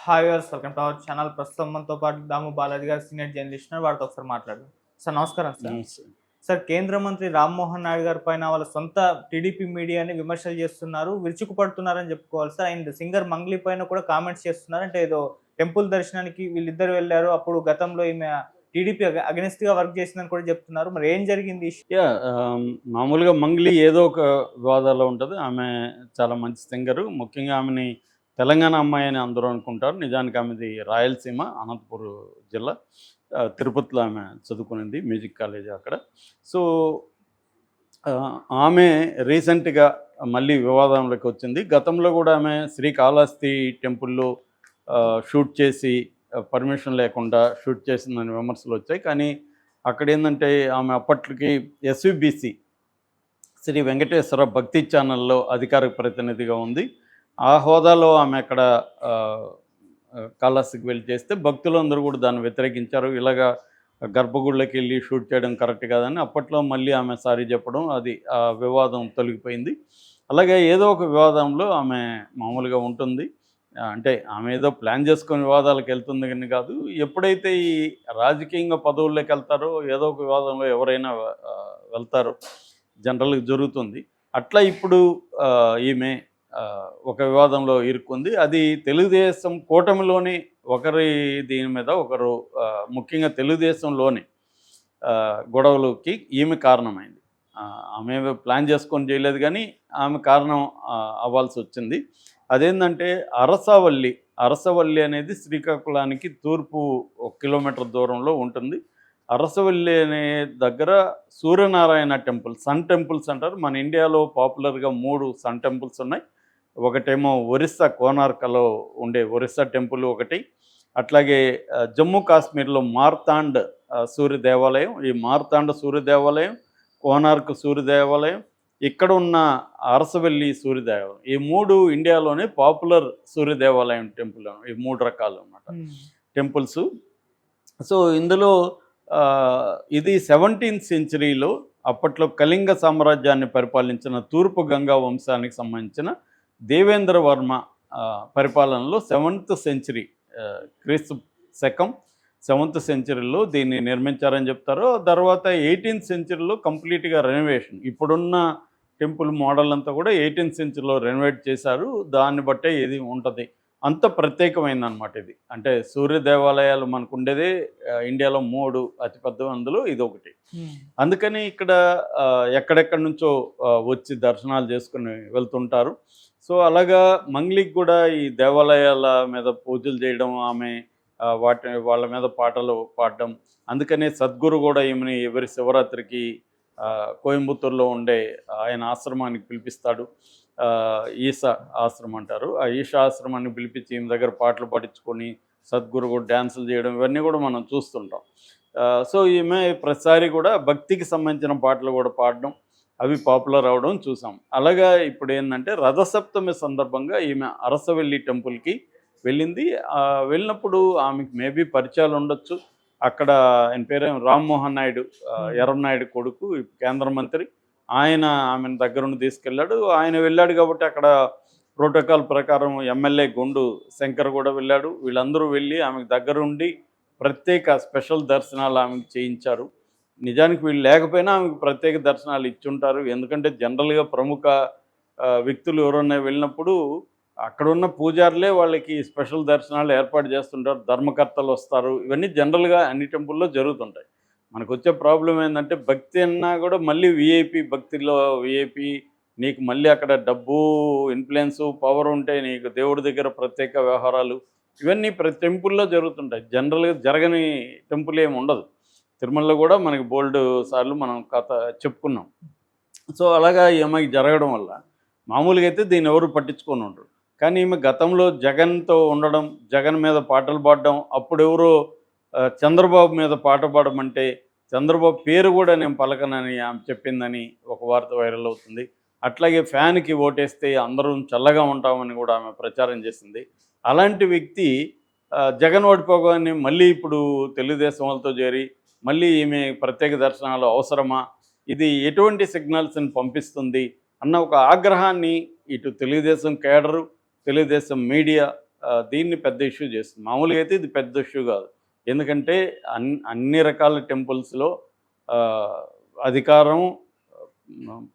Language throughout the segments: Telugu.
Hi viewers, welcome to our channel. ప్రస్తుతం మనతో పాటు దాము బాలాజీ గారు సీనియర్ జర్నలిస్ట్ ఉన్నారు. వారితో ఒకసారి మాట్లాడదాం. సార్ నమస్కారం సార్. నమస్తే. సార్, కేంద్ర మంత్రి రామ్మోహన్ నాయుడు గారి పైన వాళ్ళ సొంత టీడీపీ మీడియాని విమర్శలు చేస్తున్నారు, విరుచుకుపడుతున్నారని చెప్పుకోవాలి సార్. అండ్ సింగర్ మంగ్లీ పైన కూడా కామెంట్స్ చేస్తున్నారు. అంటే ఏదో టెంపుల్ దర్శనానికి వీళ్ళిద్దరు వెళ్ళారు, అప్పుడు గతంలో ఈమె టీడీపీ అగెనిస్ట్ గా వర్క్ చేసిందని కూడా చెప్తున్నారు. మరి ఏం జరిగింది? మామూలుగా మంగ్లీ ఏదో ఒక వివాదాల్లో ఉంటుంది. ఆమె చాలా మంచి సింగరు. ముఖ్యంగా ఆమెని తెలంగాణ అమ్మాయి అని అందరూ అనుకుంటారు. నిజానికి ఆమెది రాయలసీమ, అనంతపూర్ జిల్లా. తిరుపతిలో ఆమె చదువుకునింది, మ్యూజిక్ కాలేజ్ అక్కడ. సో ఆమె రీసెంట్గా మళ్ళీ వివాదంలోకి వచ్చింది. గతంలో కూడా ఆమె శ్రీకాళహస్తి టెంపుల్లో షూట్ చేసి పర్మిషన్ లేకుండా షూట్ చేసిందని విమర్శలు వచ్చాయి. కానీ అక్కడ ఏంటంటే ఆమె అప్పట్లకి ఎస్విబిసి శ్రీ వెంకటేశ్వర భక్తి ఛానల్లో అధికారిక ప్రతినిధిగా ఉంది. ఆ హోదాలో ఆమె అక్కడ కాళహస్తికి వెళ్ళి చేస్తే భక్తులందరూ కూడా దాన్ని వ్యతిరేకించారు. ఇలాగా గర్భగుడిలోకి వెళ్ళి షూట్ చేయడం కరెక్ట్ కాదని అప్పట్లో మళ్ళీ ఆమె సారీ చెప్పడం, అది ఆ వివాదం తొలగిపోయింది. అలాగే ఏదో ఒక వివాదంలో ఆమె మామూలుగా ఉంటుంది. అంటే ఆమె ఏదో ప్లాన్ చేసుకొని వివాదాలకు వెళ్తుంది కానీ కాదు. ఎప్పుడైతే ఈ రాజకీయంగా పదవుల్లోకి వెళ్తారో ఏదో ఒక వివాదంలో ఎవరైనా వెళ్తారో, జనరల్గా జరుగుతుంది. అట్లా ఇప్పుడు ఈమె ఒక వివాదంలో ఇరుక్కుంది. అది తెలుగుదేశం కూటమిలోని ఒకరి దీని మీద ఒకరు, ముఖ్యంగా తెలుగుదేశంలోని గొడవలకి ఈమె కారణమైంది. ఆమె ప్లాన్ చేసుకొని చేయలేదు కానీ ఆమె కారణం అవ్వాల్సి వచ్చింది. అదేంటంటే అరసవల్లి అనేది శ్రీకాకుళానికి తూర్పు 1 కిలోమీటర్ దూరంలో ఉంటుంది. అరసవల్లి అనే దగ్గర సూర్యనారాయణ టెంపుల్, సన్ టెంపుల్స్ అంటారు. మన ఇండియాలో పాపులర్గా 3 సన్ టెంపుల్స్ ఉన్నాయి. ఒకటేమో ఒరిస్సా కోనార్కలో ఉండే ఒరిస్సా టెంపుల్ ఒకటి, అట్లాగే జమ్మూ కాశ్మీర్లో మార్తాండ్ సూర్య దేవాలయం, ఈ మార్తాండ సూర్య దేవాలయం, కోనార్క్ సూర్య దేవాలయం, ఇక్కడ ఉన్న అరసవల్లి సూర్య దేవాలయం, ఈ 3 ఇండియాలోనే పాపులర్ సూర్య దేవాలయం టెంపుల్. ఈ 3 రకాలు అన్నమాట టెంపుల్స్. సో ఇందులో ఇది 17th సెంచరీలో అప్పట్లో కళింగ సామ్రాజ్యాన్ని పరిపాలించిన తూర్పు గంగా వంశానికి సంబంధించిన దేవేంద్ర వర్మ పరిపాలనలో 7th సెంచరీ, క్రీస్తు శకం 7th సెంచరీలో దీన్ని నిర్మించారని చెప్తారు. తర్వాత 18th సెంచరీలో కంప్లీట్గా రెనోవేషన్, ఇప్పుడున్న టెంపుల్ మోడల్ అంతా కూడా 18th సెంచరీలో రెనోవేట్ చేశారు. దాన్ని బట్టే ఇది ఉంటుంది. అంత ప్రత్యేకమైందనమాట ఇది. అంటే సూర్య దేవాలయాలు మనకు ఉండేదే ఇండియాలో 3 అతిపెద్ద, అందులో ఇది ఒకటి. అందుకని ఇక్కడ ఎక్కడెక్కడి నుంచో వచ్చి దర్శనాలు చేసుకుని వెళ్తుంటారు. సో అలాగా మంగ్లీకి కూడా ఈ దేవాలయాల మీద పూజలు చేయడం, ఆమె వాళ్ళ మీద పాటలు పాడడం. అందుకనే సద్గురు కూడా ఈమెని ఎవరి శివరాత్రికి కోయంబత్తూరులో ఉండే ఆయన ఆశ్రమానికి పిలిపిస్తాడు. ఈశా ఆశ్రమం అంటారు. ఆ ఈశా ఆశ్రమాన్ని పిలిపించి ఈమె దగ్గర పాటలు పాడించుకొని సద్గురు కూడా డ్యాన్సులు చేయడం, ఇవన్నీ కూడా మనం చూస్తుంటాం. సో ఈమె ప్రతిసారి కూడా భక్తికి సంబంధించిన పాటలు కూడా పాడడం, అవి పాపులర్ అవడం చూసాం. అలాగా ఇప్పుడు ఏంటంటే రథసప్తమి సందర్భంగా ఈమె అరసవల్లి టెంపుల్కి వెళ్ళింది. వెళ్ళినప్పుడు ఆమెకు మేబీ పరిచయాలు ఉండొచ్చు. అక్కడ ఆయన పేరు రామ్మోహన్ నాయుడు, ఎర్రనాయుడు కొడుకు, కేంద్ర మంత్రి. ఆయన ఆమెను దగ్గరుండి తీసుకెళ్ళాడు. ఆయన వెళ్ళాడు కాబట్టి అక్కడ ప్రోటోకాల్ ప్రకారం ఎమ్మెల్యే గుండు శంకర్ కూడా వెళ్ళాడు. వీళ్ళందరూ వెళ్ళి ఆమెకు దగ్గరుండి ప్రత్యేక స్పెషల్ దర్శనాలు ఆమెకు చేయించారు. నిజానికి వీళ్ళు లేకపోయినా ఆమెకు ప్రత్యేక దర్శనాలు ఇచ్చుంటారు. ఎందుకంటే జనరల్గా ప్రముఖ వ్యక్తులు ఎవరన్నా వెళ్ళినప్పుడు అక్కడున్న పూజారులే వాళ్ళకి స్పెషల్ దర్శనాలు ఏర్పాటు చేస్తుంటారు, ధర్మకర్తలు వస్తారు. ఇవన్నీ జనరల్గా అన్ని టెంపుల్లో జరుగుతుంటాయి. మనకు వచ్చే ప్రాబ్లం ఏంటంటే భక్తి అన్నా కూడా మళ్ళీ విఐపి, భక్తిలో విఐపి, నీకు మళ్ళీ అక్కడ డబ్బు, ఇన్ఫ్లుయెన్సు, పవర్ ఉంటే నీకు దేవుడి దగ్గర ప్రత్యేక వ్యవహారాలు, ఇవన్నీ ప్రతి టెంపుల్లో జరుగుతుంటాయి. జనరల్గా జరగని టెంపుల్ ఏమి ఉండదు. తిరుమలలో కూడా మనకి బోల్డ్ సార్లు మనం కథ చెప్పుకున్నాం. సో అలాగా ఈమెకి జరగడం వల్ల మామూలుగా అయితే దీన్ని ఎవరు పట్టించుకొని ఉండరు. కానీ ఈమె గతంలో జగన్తో ఉండడం, జగన్ మీద పాటలు పాడడం, అప్పుడెవరో చంద్రబాబు మీద పాట పాడమంటే చంద్రబాబు పేరు కూడా నేను పలకనని ఆమె చెప్పిందని ఒక వార్త వైరల్ అవుతుంది. అట్లాగే ఫ్యాన్కి ఓటేస్తే అందరూ చల్లగా ఉంటామని కూడా ఆమె ప్రచారం చేసింది. అలాంటి వ్యక్తి జగన్ ఓడిపోగానే మళ్ళీ ఇప్పుడు తెలుగుదేశం వాళ్ళతో చేరి మళ్ళీ ఈమె ప్రత్యేక దర్శనాలు అవసరమా, ఇది ఎటువంటి సిగ్నల్స్ని పంపిస్తుంది అన్న ఒక ఆగ్రహాన్ని ఇటు తెలుగుదేశం కేడరు, తెలుగుదేశం మీడియా దీన్ని పెద్ద ఇష్యూ చేస్తుంది. మామూలుగా అయితే ఇది పెద్ద ఇష్యూ కాదు. ఎందుకంటే అన్ని రకాల టెంపుల్స్‌లో అధికారం,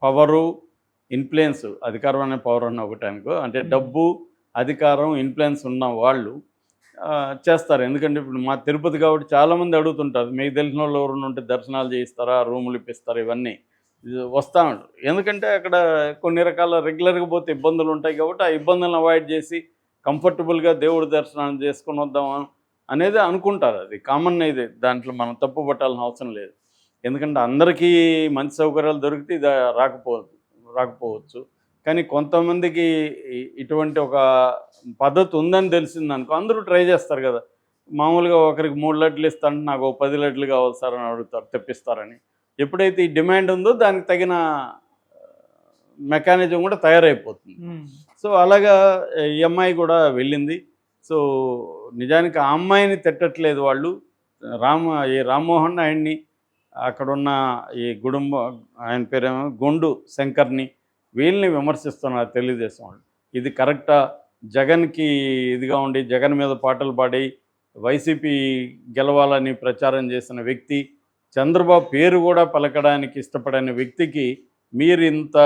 పవరు, ఇన్‌ఫ్లుయెన్స్, అధికారం అనే పవర్ అన్న ఒకటే అనుకో. అంటే డబ్బు, అధికారం, ఇన్‌ఫ్లుయెన్స్ ఉన్న వాళ్ళు చేస్తారు. ఎందుకంటే ఇప్పుడు మా తిరుపతి కాబట్టి చాలామంది అడుగుతుంటారు. మీకు తెలిసినోళ్ళు ఎవరైనా ఉంటే దర్శనాలు చేయిస్తారా? రూములు ఇప్పిస్తారా? ఇవన్నీ వస్తా ఉంటారు. ఎందుకంటే అక్కడ కొన్ని రకాల రెగ్యులర్‌గా పోతే ఇబ్బందులు ఉంటాయి కాబట్టి, ఆ ఇబ్బందులను అవాయిడ్ చేసి కంఫర్టబుల్‌గా దేవుడి దర్శనం చేసుకొని వద్దాం అనేది అనుకుంటారు. అది కామన్ ఇది. దాంట్లో మనం తప్పు పట్టాల్సిన అవసరం లేదు. ఎందుకంటే అందరికీ మంచి సౌకర్యాలు దొరికితే ఇది రాకపోవచ్చు. కానీ కొంతమందికి ఇటువంటి ఒక పద్ధతి ఉందని తెలిసిందనుకో అందరూ ట్రై చేస్తారు కదా! మామూలుగా ఒకరికి 3 లడ్లు ఇస్తానంటే నాకు 10 లడ్లు కావాలి సార్ అని అడుగుతారు, తెప్పిస్తారని. ఎప్పుడైతే ఈ డిమాండ్ ఉందో దానికి తగిన మెకానిజం కూడా తయారైపోతుంది. సో అలాగా ఈ అమ్మాయి కూడా వెళ్ళింది. సో నిజానికి ఆ అమ్మాయిని తిట్టట్లేదు వాళ్ళు. ఈ రామ్మోహన్ ఆయన్ని అక్కడున్న ఈ ఆయన పేరేమో గొండు శంకర్ని వీళ్ళని విమర్శిస్తున్నారు తెలుగుదేశం వాళ్ళు. ఇది కరెక్టా? జగన్కి ఇదిగా ఉండి జగన్ మీద పాటలు పాడి వైసీపీ గెలవాలని ప్రచారం చేసిన వ్యక్తి, చంద్రబాబు పేరు కూడా పలకడానికి ఇష్టపడని వ్యక్తికి మీరు ఇంత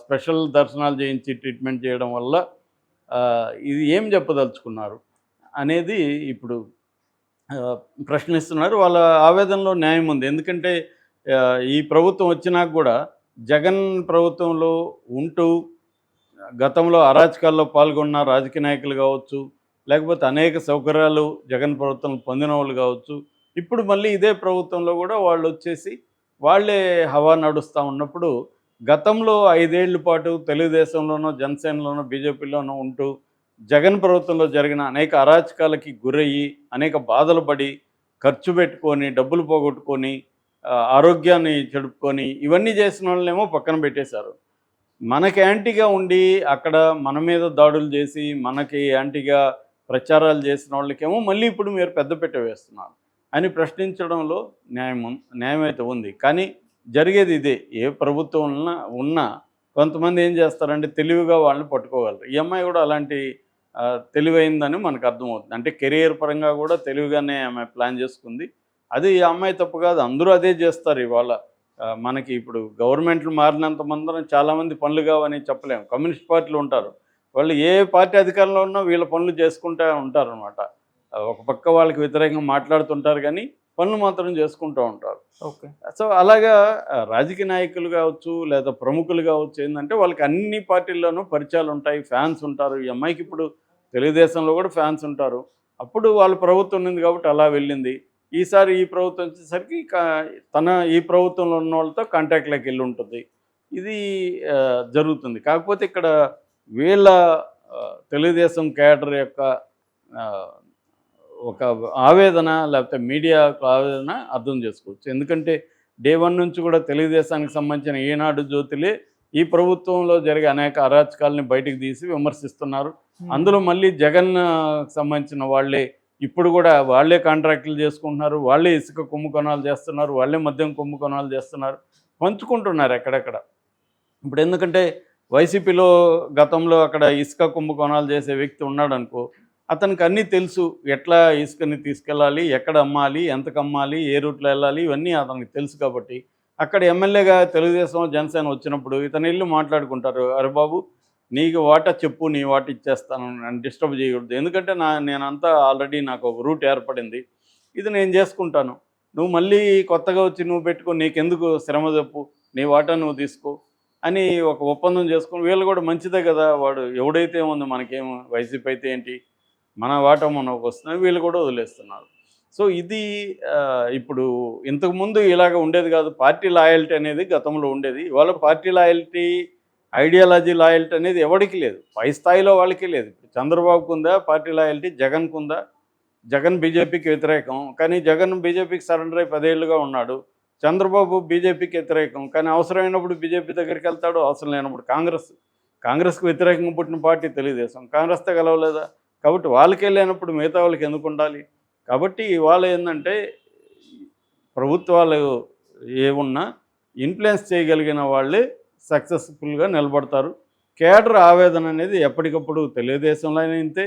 స్పెషల్ దర్శనాలు చేయించి ట్రీట్మెంట్ చేయడం వల్ల ఇది ఏం చెప్పదలుచుకున్నారు అనేది ఇప్పుడు ప్రశ్నిస్తున్నారు. వాళ్ళ ఆవేదనలో న్యాయం ఉంది. ఎందుకంటే ఈ ప్రభుత్వం వచ్చినాక కూడా జగన్ ప్రభుత్వంలో ఉంటూ గతంలో అరాచకాల్లో పాల్గొన్న రాజకీయ నాయకులు కావచ్చు, లేకపోతే అనేక సౌకర్యాలు జగన్ ప్రభుత్వం పొందిన వాళ్ళు కావచ్చు, ఇప్పుడు మళ్ళీ ఇదే ప్రభుత్వంలో కూడా వాళ్ళు వచ్చేసి వాళ్ళే హవా నడుస్తూ ఉన్నప్పుడు, గతంలో 5 ఏళ్ల పాటు తెలుగుదేశంలోనో, జనసేనలోనో, బీజేపీలోనో ఉంటూ జగన్ ప్రభుత్వంలో జరిగిన అనేక అరాచకాలకి గురయ్యి, అనేక బాధలు పడి, ఖర్చు పెట్టుకొని, డబ్బులు పోగొట్టుకొని, ఆరోగ్యాన్ని చెడుపుకొని, ఇవన్నీ చేసిన వాళ్ళనేమో పక్కన పెట్టేశారు. మనకి యాంటీగా ఉండి అక్కడ మన మీద దాడులు చేసి, మనకి యాంటీగా ప్రచారాలు చేసిన వాళ్ళకేమో మళ్ళీ ఇప్పుడు మీరు పెద్దపీట వేస్తున్నారు అని ప్రశ్నించడంలో న్యాయమైతే ఉంది. కానీ జరిగేది ఇదే. ఏ ప్రభుత్వం ఉన్నా కొంతమంది ఏం చేస్తారంటే తెలివిగా వాళ్ళని పట్టుకోగలరు. ఈ అమ్మాయి కూడా అలాంటి తెలివైందని మనకు అర్థమవుతుంది. అంటే కెరియర్ పరంగా కూడా తెలివిగానే ఆమె ప్లాన్ చేసుకుంది. అది ఈ అమ్మాయి తప్పు కాదు. అందరూ అదే చేస్తారు ఇవాళ. మనకి ఇప్పుడు గవర్నమెంట్లు మారినంత మందరం చాలామంది పనులు కావని చెప్పలేము. కమ్యూనిస్ట్ పార్టీలు ఉంటారు. వాళ్ళు ఏ పార్టీ అధికారంలో ఉన్నా వీళ్ళ పనులు చేసుకుంటూ ఉంటారనమాట. ఒక పక్క వాళ్ళకి వ్యతిరేకంగా మాట్లాడుతుంటారు కానీ పనులు మాత్రం చేసుకుంటూ ఉంటారు. ఓకే. సో అలాగా రాజకీయ నాయకులు కావచ్చు, లేదా ప్రముఖులు కావచ్చు, ఏంటంటే వాళ్ళకి అన్ని పార్టీల్లోనూ పరిచయాలు ఉంటాయి, ఫ్యాన్స్ ఉంటారు. ఈ అమ్మాయికి ఇప్పుడు తెలుగుదేశంలో కూడా ఫ్యాన్స్ ఉంటారు. అప్పుడు వాళ్ళ ప్రభుత్వం ఉంది కాబట్టి అలా వెళ్ళింది. ఈసారి ఈ ప్రభుత్వం వచ్చేసరికి ఈ ప్రభుత్వంలో ఉన్న వాళ్ళతో కాంటాక్ట్లోకి వెళ్ళి ఉంటుంది. ఇది జరుగుతుంది. కాకపోతే ఇక్కడ వీళ్ళ తెలుగుదేశం క్యాడర్ యొక్క ఒక ఆవేదన, లేకపోతే మీడియా ఆవేదన అర్థం చేసుకోవచ్చు. ఎందుకంటే డే 1 నుంచి కూడా తెలుగుదేశానికి సంబంధించిన ఈనాడు జ్యోతులే ఈ ప్రభుత్వంలో జరిగే అనేక అరాచకాలని బయటికి తీసి విమర్శిస్తున్నారు. అందులో మళ్ళీ జగన్ సంబంధించిన వాళ్ళే ఇప్పుడు కూడా వాళ్ళే కాంట్రాక్టులు చేసుకుంటున్నారు, వాళ్ళే ఇసుక కుంభకోణాలు చేస్తున్నారు, వాళ్ళే మద్యం కుంభకోణాలు చేస్తున్నారు, పంచుకుంటున్నారు ఎక్కడెక్కడ. ఇప్పుడు ఎందుకంటే వైసీపీలో గతంలో అక్కడ ఇసుక కుంభకోణాలు చేసే వ్యక్తి ఉన్నాడు అనుకో, అతనికి అన్నీ తెలుసు. ఎట్లా ఇసుకని తీసుకెళ్ళాలి, ఎక్కడ అమ్మాలి, ఎంతకు అమ్మాలి, ఏ రూట్లో వెళ్ళాలి, ఇవన్నీ అతనికి తెలుసు. కాబట్టి అక్కడ ఎమ్మెల్యేగా తెలుగుదేశం జనసేన వచ్చినప్పుడు ఇతను వెళ్ళి మాట్లాడుకుంటారు. అరే బాబు, నీకు వాటా చెప్పు, నీ వాట ఇచ్చేస్తాను, నన్ను డిస్టర్బ్ చేయకూడదు. ఎందుకంటే నేనంతా ఆల్రెడీ నాకు ఒక రూట్ ఏర్పడింది, ఇది నేను చేసుకుంటాను. నువ్వు మళ్ళీ కొత్తగా వచ్చి నువ్వు పెట్టుకో, నీకెందుకు శ్రమ చెప్పు, నీ వాటా నువ్వు తీసుకో అని ఒక ఒప్పందం చేసుకుని, వీళ్ళు కూడా మంచిదే కదా, వాడు ఎవడైతే ఉంది మనకేం, వైసీపీ అయితే ఏంటి, మన వాటా మనకు వస్తున్నాయి, వీళ్ళు కూడా వదిలేస్తున్నారు. సో ఇది ఇప్పుడు ఇంతకుముందు ఇలాగ ఉండేది కాదు. పార్టీ లాయల్టీ అనేది గతంలో ఉండేది. ఇవాళ పార్టీ లాయల్టీ, ఐడియాలజీ లాయల్టీ అనేది ఎవరికి లేదు, పై స్థాయిలో వాళ్ళకి లేదు. చంద్రబాబుకు ఉందా పార్టీ లాయల్టీ, జగన్కు ఉందా? జగన్ బీజేపీకి వ్యతిరేకం, కానీ జగన్ బీజేపీకి సరెండర్ అయి 10 ఏళ్ళుగా ఉన్నాడు. చంద్రబాబు బీజేపీకి వ్యతిరేకం, కానీ అవసరమైనప్పుడు బీజేపీ దగ్గరికి వెళ్తాడు, అవసరం లేనప్పుడు కాంగ్రెస్కి వ్యతిరేకంగా పుట్టిన పార్టీ తెలుగుదేశం. కాంగ్రెస్తో గెలవలేదా? కాబట్టి వాళ్ళకే లేనప్పుడు మిగతా వాళ్ళకి ఎందుకు ఉండాలి? కాబట్టి ఇవాళ ఏంటంటే ప్రభుత్వాలు ఏమున్నా ఇన్ఫ్లుయెన్స్ చేయగలిగిన వాళ్ళే సక్సెస్ఫుల్గా నిలబడతారు. కేడర్ ఆవేదన అనేది ఎప్పటికప్పుడు తెలుగుదేశంలో ఇంతే,